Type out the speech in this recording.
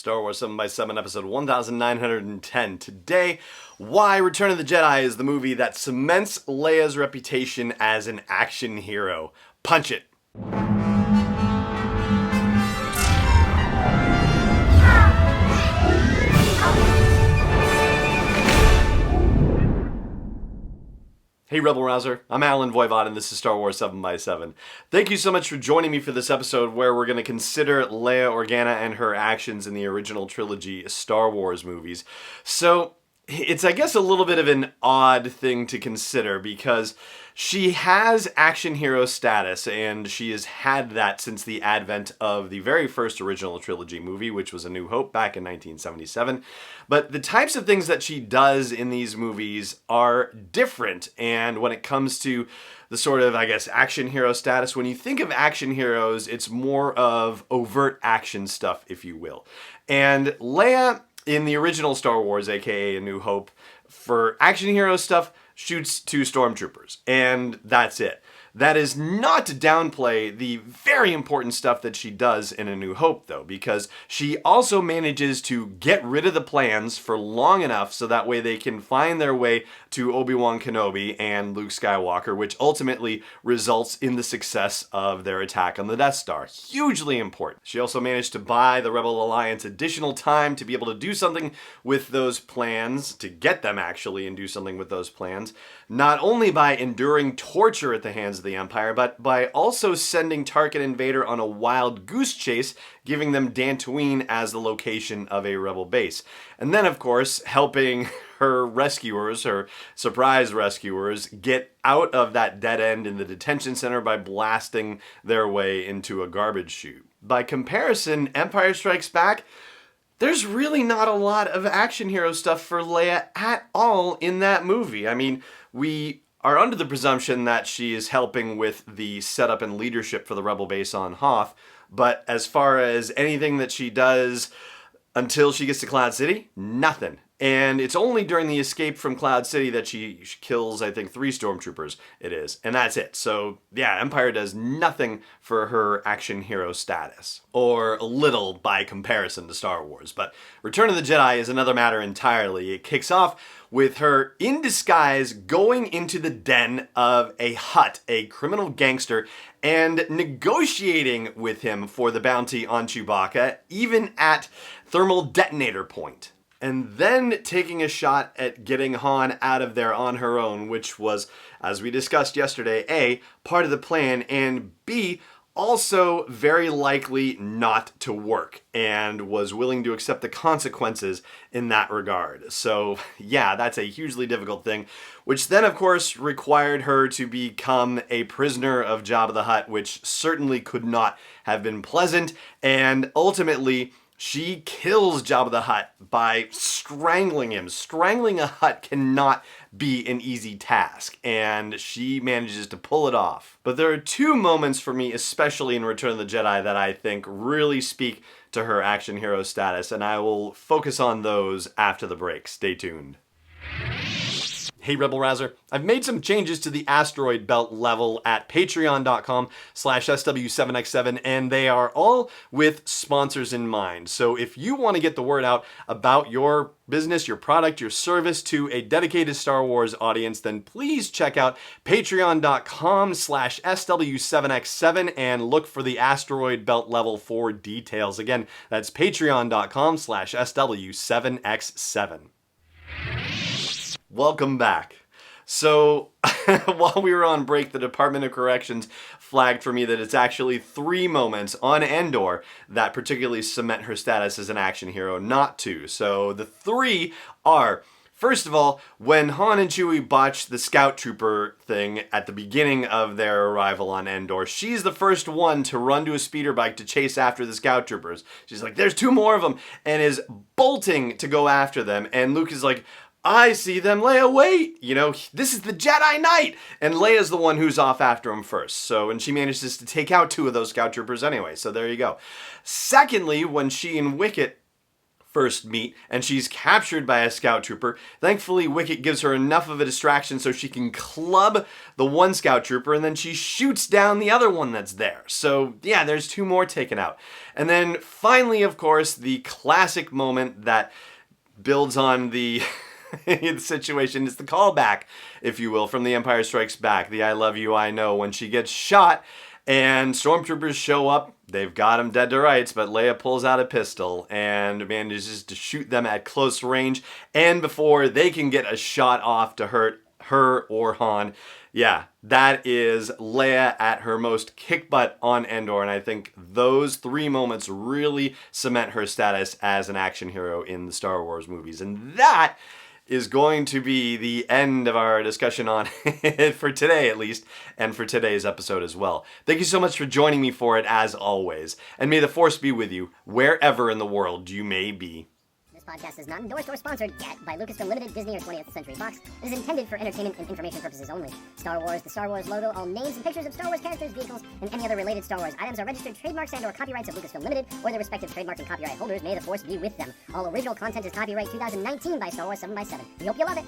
Star Wars 7x7, episode 1910. Today, why Return of the Jedi is the movie that cements Leia's reputation as an action hero. Punch it! Hey Rebel Rouser, I'm Alan Voivod and this is Star Wars 7x7. Thank you so much for joining me for this episode where we're going to consider Leia Organa and her actions in the original trilogy Star Wars movies. So, it's I guess a little bit of an odd thing to consider because she has action hero status and she has had that since the advent of the very first original trilogy movie, which was A New Hope back in 1977. But the types of things that she does in these movies are different, and when it comes to the sort of, I guess, action hero status, when you think of action heroes, it's more of overt action stuff, if you will. And Leia, in the original Star Wars, aka A New Hope, for action hero stuff, shoots two stormtroopers, and that's it. That is not to downplay the very important stuff that she does in A New Hope, though, because she also manages to get rid of the plans for long enough so that way they can find their way to Obi-Wan Kenobi and Luke Skywalker, which ultimately results in the success of their attack on the Death Star. Hugely important. She also managed to buy the Rebel Alliance additional time to be able to do something with those plans, to get them actually and do something with those plans, not only by enduring torture at the hands of the Empire, but by also sending Tarkin and Vader on a wild goose chase, giving them Dantooine as the location of a rebel base. And then, of course, helping her rescuers, her surprise rescuers, get out of that dead end in the detention center by blasting their way into a garbage chute. By comparison, Empire Strikes Back, there's really not a lot of action hero stuff for Leia at all in that movie. I mean, we are under the presumption that she is helping with the setup and leadership for the rebel base on Hoth, but as far as anything that she does until she gets to Cloud City, nothing. And it's only during the escape from Cloud City that she kills, I think, 3 stormtroopers it is. And that's it. So, yeah, Empire does nothing for her action hero status. Or little by comparison to Star Wars. But Return of the Jedi is another matter entirely. It kicks off with her in disguise going into the den of a Hutt, a criminal gangster, and negotiating with him for the bounty on Chewbacca, even at thermal detonator point. And then taking a shot at getting Han out of there on her own, which was, as we discussed yesterday, A, part of the plan, and B, also very likely not to work, and was willing to accept the consequences in that regard. So, yeah, that's a hugely difficult thing, which then, of course, required her to become a prisoner of Jabba the Hutt, which certainly could not have been pleasant, and ultimately she kills Jabba the Hutt by strangling him. Strangling a Hutt cannot be an easy task, and she manages to pull it off. But there are 2 moments for me, especially in Return of the Jedi, that I think really speak to her action hero status, and I will focus on those after the break. Stay tuned. Hey Rebel Rouser, I've made some changes to the asteroid belt level at patreon.com/SW7x7, and they are all with sponsors in mind. So if you want to get the word out about your business, your product, your service to a dedicated Star Wars audience, then please check out patreon.com/SW7x7 and look for the asteroid belt level for details. Again, that's patreon.com/SW7x7. Welcome back. So, while we were on break, the Department of Corrections flagged for me that it's actually 3 moments on Endor that particularly cement her status as an action hero, not 2. So, the 3 are, first of all, when Han and Chewie botch the scout trooper thing at the beginning of their arrival on Endor, she's the first one to run to a speeder bike to chase after the scout troopers. She's like, there's 2 more of them, and is bolting to go after them, and Luke is like, I see them, Leia, wait! You know, this is the Jedi Knight! And Leia's the one who's off after him first. So, and she manages to take out 2 of those scout troopers anyway, so there you go. Secondly, when she and Wicket first meet, and she's captured by a scout trooper. Thankfully, Wicket gives her enough of a distraction so she can club the one scout trooper, and then she shoots down the other one that's there. So yeah, there's 2 more taken out. And then finally, of course, the classic moment that builds on the the situation is the callback, if you will, from The Empire Strikes Back, the I love you, I know, when she gets shot and stormtroopers show up. They've got him dead to rights, but Leia pulls out a pistol and manages to shoot them at close range, and before they can get a shot off to hurt her or Han. Yeah, that is Leia at her most kick butt on Endor, and I think those 3 moments really cement her status as an action hero in the Star Wars movies. And that is going to be the end of our discussion on it for today, at least, and for today's episode as well. Thank you so much for joining me for it, as always, and may the Force be with you wherever in the world you may be. This podcast is not endorsed or sponsored yet by Lucasfilm Limited, Disney, or 20th Century Fox. It is intended for entertainment and information purposes only. Star Wars, the Star Wars logo, all names and pictures of Star Wars characters, vehicles, and any other related Star Wars items are registered trademarks and/or copyrights of Lucasfilm Limited or their respective trademark and copyright holders. May the Force be with them. All original content is copyright 2019 by Star Wars 7x7. We hope you love it.